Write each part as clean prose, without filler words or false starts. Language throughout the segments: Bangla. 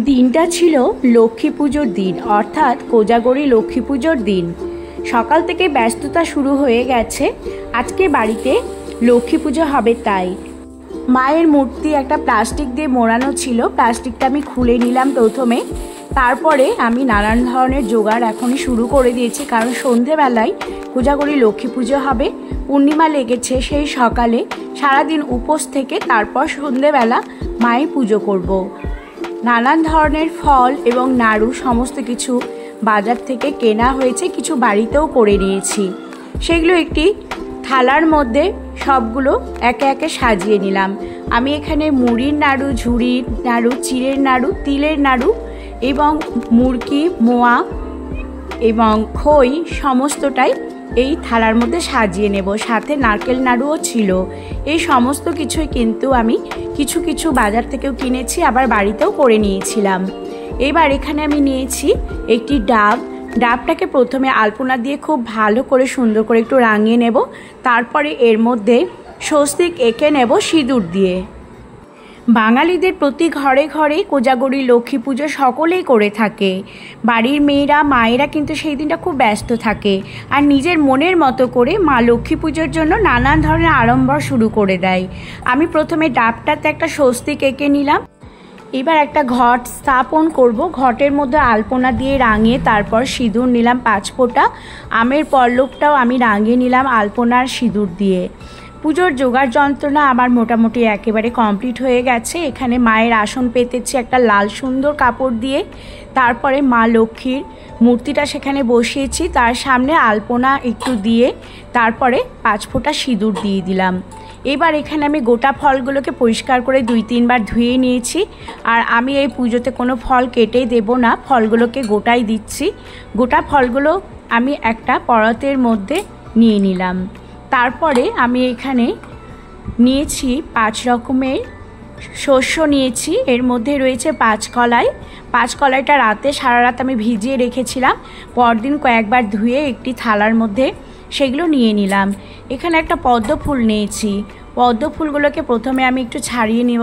দিনটা ছিল লক্ষ্মী পুজোর দিন, অর্থাৎ কোজাগরী লক্ষ্মী পুজোর দিন। সকাল থেকে ব্যস্ততা শুরু হয়ে গেছে। আজকে বাড়িতে লক্ষ্মী পুজো হবে, তাই মায়ের মূর্তি একটা প্লাস্টিক দিয়ে মোড়ানো ছিল। প্লাস্টিকটা আমি খুলে নিলাম প্রথমে, তারপরে আমি নানান ধরনের জোগাড় এখনই শুরু করে দিয়েছি, কারণ সন্ধেবেলায় কোজাগরী লক্ষ্মী পুজো হবে। পূর্ণিমা লেগেছে, সেই সকালে সারাদিন উপোস থেকে তারপর সন্ধেবেলা মায়ের পুজো করব। নানান ধরনের ফল এবং নাড়ু সমস্ত কিছু বাজার থেকে কেনা হয়েছে, কিছু বাড়িতেও করে নিয়েছি। সেগুলো একটি থালার মধ্যে সবগুলো একে একে সাজিয়ে নিলাম। আমি এখানে মুড়ির নাড়ু, ঝুড়ির নাড়ু, চিড়ের নাড়ু, তিলের নাড়ু এবং মুরকি, মোয়া এবং খই সমস্তটাই এই থালার মধ্যে সাজিয়ে নেব। সাথে নারকেল নাড়ুও ছিল। এই সমস্ত কিছুই কিন্তু আমি কিছু কিছু বাজার থেকেও কিনেছি, আবার বাড়িতেও করে নিয়েছিলাম। এবার এখানে আমি নিয়েছি একটি ডাব। ডাবটাকে প্রথমে আলপনা দিয়ে খুব ভালো করে সুন্দর করে একটু রাঙিয়ে নেব। তারপরে এর মধ্যে স্বস্তিক এঁকে নেব সিঁদুর দিয়ে। বাঙালিদের প্রতি ঘরে ঘরে কোজাগরী লক্ষ্মী পুজো সকলেই করে থাকে। বাড়ির মেয়েরা, মায়েরা কিন্তু সেই দিনটা খুব ব্যস্ত থাকে আর নিজের মনের মতো করে মা লক্ষ্মী পুজোর জন্য নানান ধরনের আড়ম্বর শুরু করে দেয়। আমি প্রথমে ডাবটাতে একটা স্বস্তিক এঁকে নিলাম। এবার একটা ঘট স্থাপন করব। ঘটের মধ্যে আলপনা দিয়ে রাঙিয়ে তারপর সিঁদুর নিলাম 5 ফোঁটা। আমের পল্লবটাও আমি রাঙিয়ে নিলাম আলপনার সিঁদুর দিয়ে। পুজোর জোগাড় যন্ত্রণা আমার মোটামুটি একেবারে কমপ্লিট হয়ে গেছে। এখানে মায়ের আসন পেতেছি একটা লাল সুন্দর কাপড় দিয়ে। তারপরে মা লক্ষ্মীর মূর্তিটা সেখানে বসিয়েছি, তার সামনে আলপনা একটু দিয়ে তারপরে 5 ফোঁটা সিঁদুর দিয়ে দিলাম। এবার এখানে আমি গোটা ফলগুলোকে পরিষ্কার করে 2-3 বার ধুয়ে নিয়েছি। আর আমি এই পুজোতে কোনো ফল কেটে দেব না, ফলগুলোকে গোটাই দিচ্ছি। গোটা ফলগুলো আমি একটা পরাতের মধ্যে নিয়ে নিলাম। তারপরে আমি এখানে নিয়েছি 5 রকমের শস্য নিয়েছি। এর মধ্যে রয়েছে 5 কলাই। 5 কলাইটা সারা রাত আমি ভিজিয়ে রেখেছিলাম। পরদিন কয়েকবার ধুয়ে একটি থালার মধ্যে সেগুলো নিয়ে নিলাম। এখানে একটা পদ্ম ফুল নিয়েছি। পদ্ম ফুলগুলোকে প্রথমে আমি একটু ছাড়িয়ে নেব।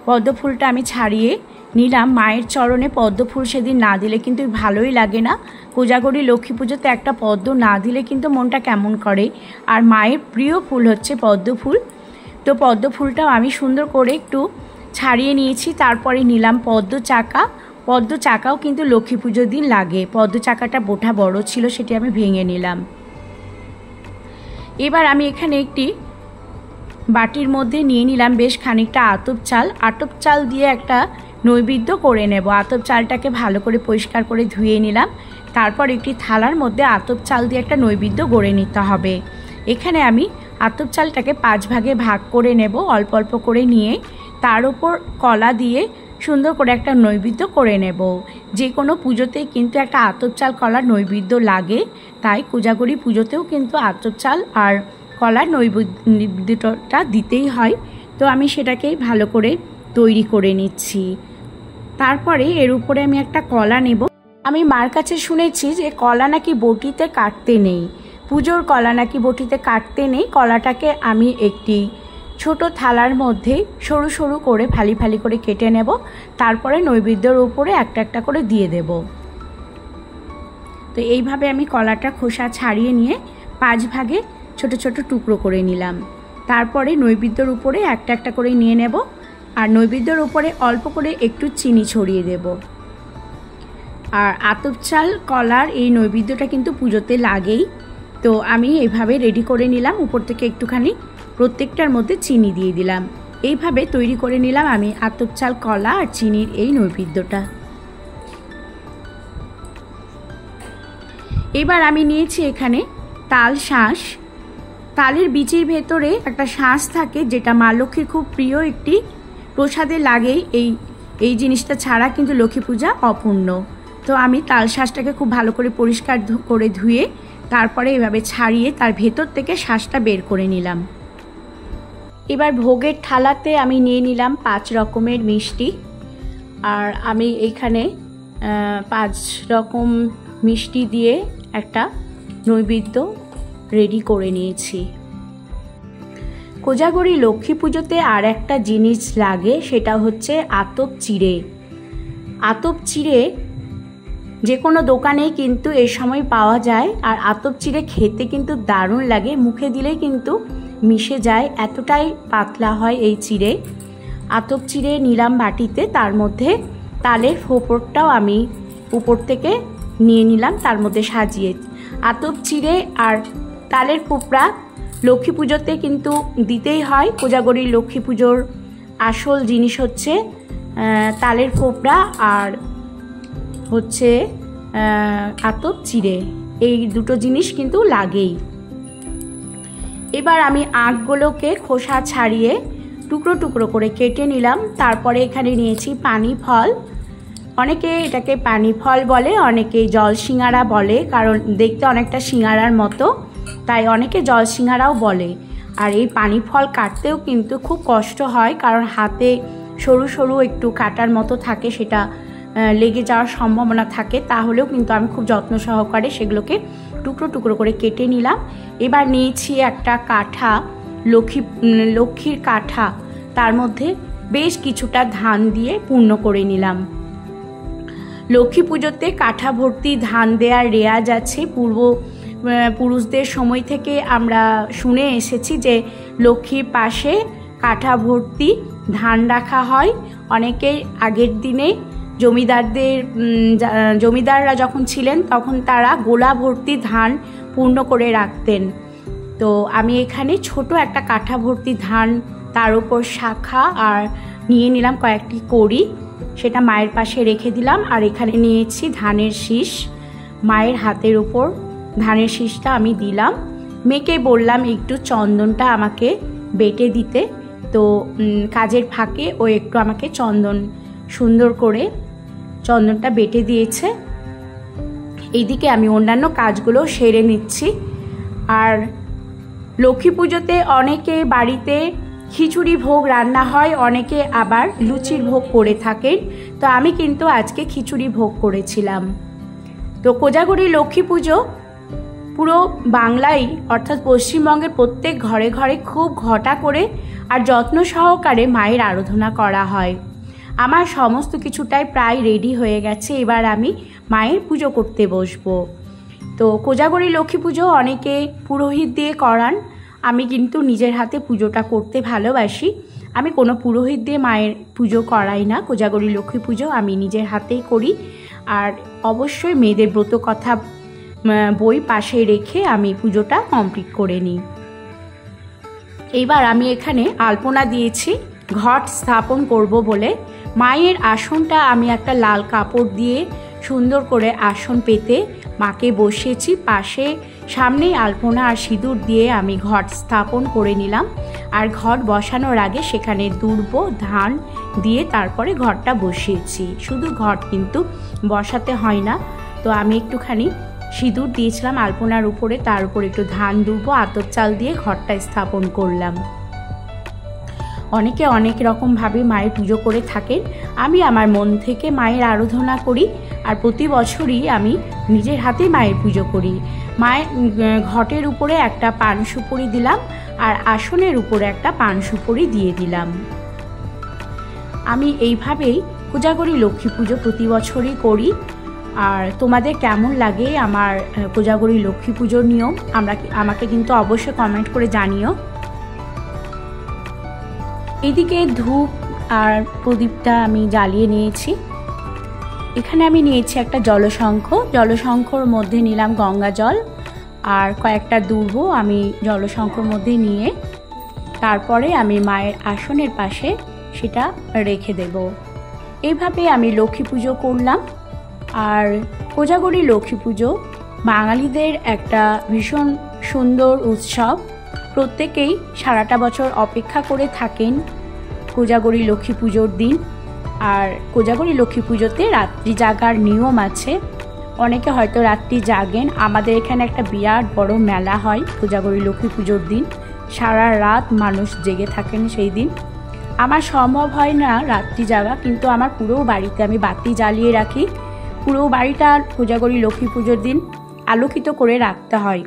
পদ্ম ফুলটা আমি ছাড়িয়ে নিলাম। মায়ের চরণে পদ্ম ফুল সেদিন না দিলে কিন্তু ভালোই লাগে না। কোজাগরী লক্ষ্মী পুজোতে একটা পদ্ম না দিলে কিন্তু মনটা কেমন করে। আর মায়ের প্রিয় ফুল হচ্ছে পদ্ম ফুল। তো পদ্ম ফুলটাও আমি সুন্দর করে একটু ছাড়িয়ে নিয়েছি। তারপরে নিলাম পদ্ম চাকা। পদ্ম চাকাও কিন্তু লক্ষ্মী পুজোর দিন লাগে। পদ্ম চাকাটা বোটা বড় ছিল, সেটি আমি ভেঙে নিলাম। এবার আমি এখানে একটি বাটির মধ্যে নিয়ে নিলাম বেশ খানিকটা আতপ চাল। আতপ চাল দিয়ে একটা নৈবেদ্য করে নেব। আতপ চালটাকে ভালো করে পরিষ্কার করে ধুয়ে নিলাম। তারপর একটি থালার মধ্যে আতপ চাল দিয়ে একটা নৈবেদ্য গড়ে নিতে হবে। এখানে আমি আতপ চালটাকে 5 ভাগে ভাগ করে নেব, অল্প অল্প করে নিয়ে তার উপর কলা দিয়ে সুন্দর করে একটা নৈবেদ্য করে নেব। যে কোনো পুজোতেই কিন্তু একটা আতপ চাল কলার নৈবেদ্য লাগে, তাই কোজাগরী পুজোতেও কিন্তু আতপ চাল আর কলার নৈবেদ্যটা দিতেই হয়। তো আমি সেটাকেই ভালো করে তৈরি করে নিচ্ছি। তারপরে এর উপরে আমি একটা কলা নেব। আমি মার কাছে শুনেছি যে কলা নাকি বটিতে কাটতে নেই, পুজোর কলা নাকি বটিতে কাটতে নেই। কলাটাকে আমি একটি ছোট থালার মধ্যে সরু সরু করে ফালি ফালি করে কেটে নেব। তারপরে নৈবেদ্যর উপরে একটা একটা করে দিয়ে দেব। তো এইভাবে আমি কলাটা খোসা ছাড়িয়ে নিয়ে 5 ভাগে ছোট ছোট টুকরো করে নিলাম। তারপরে নৈবেদ্যর উপরে একটা একটা করে নিয়ে নেব। আর নৈবেদ্যর উপরে অল্প করে একটু চিনি ছড়িয়ে দেব। আর আতপ চাল কলার এই নৈবেদ্যটা কিন্তু পুজোতে লাগেই। তো আমি এইভাবে রেডি করে নিলাম। উপর থেকে একটুখানি প্রত্যেকটার মধ্যে চিনি দিয়ে দিলাম। এইভাবে তৈরি করে নিলাম আমি আতপ চাল কলা আর চিনির এই নৈবেদ্যটা। এবার আমি নিয়েছি এখানে তাল শাঁস। তালের বীজের ভেতরে একটা শাঁস থাকে, যেটা মা লক্ষ্মীর খুব প্রিয় একটি প্রসাদে লাগেই। এই জিনিসটা ছাড়া কিন্তু লক্ষ্মী পূজা অপূর্ণ। তো আমি তাল শাঁসটাকে খুব ভালো করে পরিষ্কার করে ধুয়ে তারপরে এভাবে ছাড়িয়ে তার ভেতর থেকে শাঁসটা বের করে নিলাম। এবার ভোগের থালাতে আমি নিয়ে নিলাম 5 রকমের মিষ্টি। আর আমি এইখানে 5 রকম মিষ্টি দিয়ে একটা নৈবেদ্য রেডি করে নিয়েছি। কোজাগরী লক্ষ্মী পুজোতে আর একটা জিনিস লাগে, সেটা হচ্ছে আতপ চিড়ে। আতপ চিড়ে যে কোনো দোকানেই কিন্তু এই সময় পাওয়া যায়, আর আতপ চিড়ে খেতে কিন্তু দারুণ লাগে, মুখে দিলেই কিন্তু মিশে যায়, এতটাই পাতলা হয় এই চিড়ে। আতপ চিড়ে নিলাম বাটিতে, তার মধ্যে তালের ফোঁপড়টাও আমি উপর থেকে নিয়ে নিলাম, তার মধ্যে সাজিয়ে। আতপ চিড়ে আর তালের ফোঁপড়া লক্ষ্মী পুজোতে কিন্তু দিতেই হয়। কোজাগরীর লক্ষ্মী পুজোর আসল জিনিস হচ্ছে তালের ফোঁপড়া আর হচ্ছে আতপ চিড়ে, এই দুটো জিনিস কিন্তু লাগেই। এবার আমি আখগুলোকে খোসা ছাড়িয়ে টুকরো টুকরো করে কেটে নিলাম। তারপরে এখানে নিয়েছি পানি ফল, অনেকে এটাকে পানি ফল বলে, অনেকে জল সিঙ্গারা বলে, কারণ দেখতে অনেকটা সিঙ্গারার মতো, তাই অনেকে জল সিঙ্গারাও বলে। আর এই পানি ফল কাটতেও কিন্তু খুব কষ্ট হয়, কারণ হাতে সরু সরু একটু কাটার মতো থাকে, সেটা লেগে যাওয়ার সম্ভাবনা থাকে। তাহলেও কিন্তু আমি খুব যত্ন সহকারে সেগুলোকে টুকরো টুকরো করে কেটে নিলাম। এবার নিয়েছি একটা কাঠা, লক্ষ্মীর কাঠা, তার মধ্যে বেশ কিছুটা ধান দিয়ে পূর্ণ করে নিলাম। লক্ষ্মী পুজোতে কাঠা ভর্তি ধান দেওয়ার রেয়াজ আছে। পুরুষদের সময় থেকে আমরা শুনে এসেছি যে লক্ষ্মীর পাশে কাঠা ভর্তি ধান রাখা হয়। অনেকেই আগের দিনে জমিদাররা যখন ছিলেন তখন তারা গোলা ভর্তি ধান পূর্ণ করে রাখতেন। তো আমি এখানে ছোট একটা কাঠা ভর্তি ধান, তার উপর শাখা আর নিয়ে নিলাম কয়েকটি কড়ি, সেটা মায়ের পাশে রেখে দিলাম। আর এখানে নিয়েছি ধানের শীষ, মায়ের হাতের উপর ধানের শীষটা আমি দিলাম। মেয়েকে বললাম একটু চন্দনটা আমাকে বেটে দিতে, তো কাজের ফাঁকে ও একটু আমাকে সুন্দর করে চন্দনটা বেটে দিয়েছে। এইদিকে আমি অন্যান্য কাজগুলো সেরে নিচ্ছি। আর লক্ষ্মী পুজোতে অনেকে বাড়িতে খিচুড়ি ভোগ রান্না হয়, অনেকে আবার লুচির ভোগ করে থাকেন। তো আমি কিন্তু আজকে খিচুড়ি ভোগ করেছিলাম। তো কোজাগরী লক্ষ্মী পুজো পুরো বাংলায় অর্থাৎ পশ্চিমবঙ্গের প্রত্যেক ঘরে ঘরে খুব ঘটা করে আর যত্ন সহকারে মায়ের আরাধনা করা হয়। আমার সমস্ত কিছুটাই প্রায় রেডি হয়ে গেছে, এবার আমি মায়ের পুজো করতে বসবো। তো কোজাগরী লক্ষ্মী পুজো অনেকে পুরোহিত দিয়ে করান, আমি কিন্তু নিজের হাতে পুজোটা করতে ভালোবাসি। আমি কোনো পুরোহিত দিয়ে মায়ের পুজো করাই না, কোজাগরী লক্ষ্মী পুজো আমি নিজের হাতেই করি। আর অবশ্যই মেয়েদের ব্রত কথা বই পাশে রেখে আমি পুজোটা কমপ্লিট করে নিই। এইবার আমি এখানে আলপনা দিয়েছি ঘট স্থাপন করব বলে। মায়ের আসনটা আমি একটা লাল কাপড় দিয়ে সুন্দর করে আসন পেতে মাকে বসিয়েছি, পাশে সামনেই আলপনা আর সিঁদুর দিয়ে আমি ঘট স্থাপন করে নিলাম। আর ঘট বসানোর আগে সেখানে দুর্ব ধান দিয়ে তারপরে ঘরটা বসিয়েছি। শুধু ঘট কিন্তু বসাতে হয় না। তো আমি একটুখানি সিঁদুর দিয়েছিলাম আলপনার উপরে, তার উপর একটু ধান দুর্ব আতপ চাল দিয়ে ঘরটা স্থাপন করলাম। অনেকে অনেক রকমভাবে মায়ের পুজো করে থাকেন, আমি আমার মন থেকে মায়ের আরাধনা করি। আর প্রতি বছরই আমি নিজের হাতে মায়ের পুজো করি। মায়ের ঘটের উপরে একটা পান সুপুরি দিলাম, আর আসনের উপরে একটা পান সুপুরি দিয়ে দিলাম। আমি এইভাবেই কোজাগরী লক্ষ্মী পুজো প্রতি বছরই করি। আর তোমাদের কেমন লাগে আমার কোজাগরী লক্ষ্মী পুজোর নিয়ম আমাকে কিন্তু অবশ্যই কমেন্ট করে জানিও। এদিকে ধূপ আর প্রদীপটা আমি জ্বালিয়ে নিয়েছি। এখানে আমি নিয়েছি একটা জলশঙ্খর মধ্যে নিলাম গঙ্গা জল আর কয়েকটা দুর্ব আমি জলশঙ্খর মধ্যে নিয়ে তারপরে আমি মায়ের আসনের পাশে সেটা রেখে দেব। এইভাবে আমি লক্ষ্মী পুজো করলাম। আর কোজাগরী লক্ষ্মী পুজো বাঙালিদের একটা ভীষণ সুন্দর উৎসব। প্রত্যেকেই সারাটা বছর অপেক্ষা করে থাকেন কোজাগরী লক্ষ্মী পুজোর দিন। আর কোজাগরী লক্ষ্মী পুজোতে রাত্রি জাগার নিয়ম আছে, অনেকে হয়তো রাত্রি জাগেন। আমাদের এখানে একটা বিরাট বড় মেলা হয় কোজাগরী লক্ষ্মী পুজোর দিন, সারা রাত মানুষ জেগে থাকেন সেই দিন। আমার সম্ভব হয় না রাত্রি জাগা, কিন্তু আমার পুরো বাড়িতে আমি বাতি জ্বালিয়ে রাখি। পুরো বাড়িটা কোজাগরী লক্ষ্মী পুজোর দিন আলোকিত করে রাখতে হয়।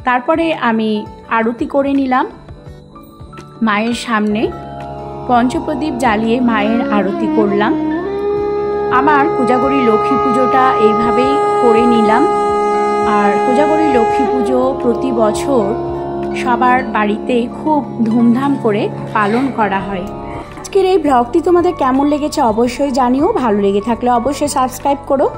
তারপরে আমি আরতি করে নিলাম মায়ের সামনে, পঞ্চপ্রদীপ জ্বালিয়ে মায়ের আরতি করলাম। আমার কোজাগরী লক্ষ্মী পুজোটা এইভাবেই করে নিলাম। আর কোজাগরী লক্ষ্মী পুজো প্রতি বছর সবার বাড়িতে খুব ধুমধাম করে পালন করা হয়। আজকের এই ব্লগটি তোমাদের কেমন লেগেছে অবশ্যই জানিও। ভালো লেগে থাকলে অবশ্যই সাবস্ক্রাইব করো।